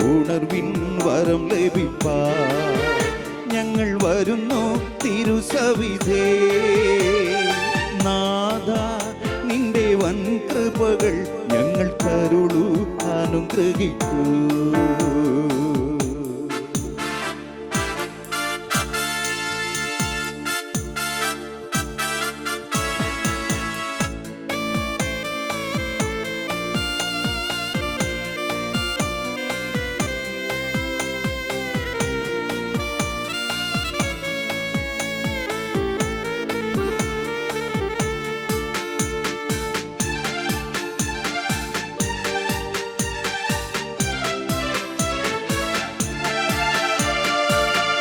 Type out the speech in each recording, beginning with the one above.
ഉണർവിൻ വരം ലഭിപ്പാൻ ഞങ്ങൾ വരുന്നു തിരുസവിധേ. നാഥ നിന്റെ വൻ കൃപകൾ ഞങ്ങൾ കരുളു അനുഗ്രഹിക്കൂ.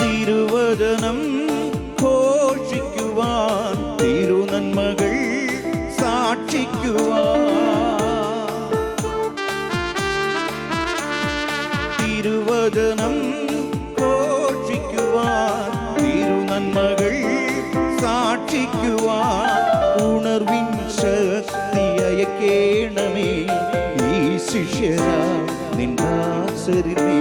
തിരുവചനം ഘോഷിക്കുവാൻ തിരുനന്മകൾ സാക്ഷിക്കുവാൻ തിരുവചനം ഘോഷിക്കുവാൻ തിരുനന്മകൾ സാക്ഷിക്കുവാൻ ഉണർവിൻ ശക്തി അയക്കേണമേ ഈ ശിഷ്യരാ നിൻദാസരിനെ.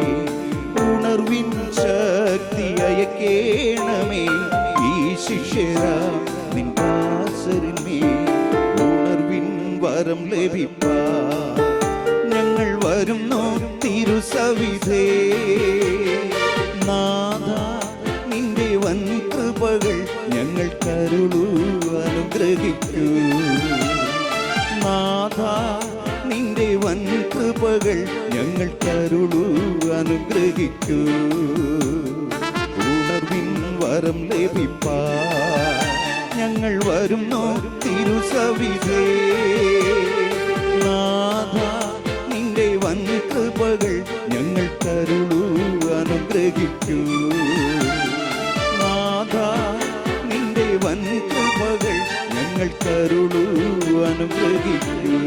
ഉണർവിൻ ശക്തി അയക്കേണമേ ഈ ശിഷ്യരാ നിൻദാസരിനെ. ഉണർവിൻ വരം ലഭിപ്പാൻ ഞങ്ങൾ വരുന്നു തിരുസവിധേ. നാഥ നിന്റെ വൻ കൃപകൾ ഞങ്ങൾ കരുളു അനുഗ്രഹിക്കൂ. നാഥ നിന്റെ വൻ കൃപകൾ ഞങ്ങൾ കരുളു അനുഗ്രഹിക്കൂ. ഉണർവിൻ വരം ലഭിപ്പാൻ ഞങ്ങൾ വരുന്നു തിരുസവിധേ. നാഥ നിന്റെ വൻ കൃപകൾ ഞങ്ങൾ കരുളു അനുഗ്രഹിക്കൂ. നാഥ നിന്റെ വൻ കൃപകൾ ഞങ്ങൾ കരുളു അനുഗ്രഹിക്കൂ.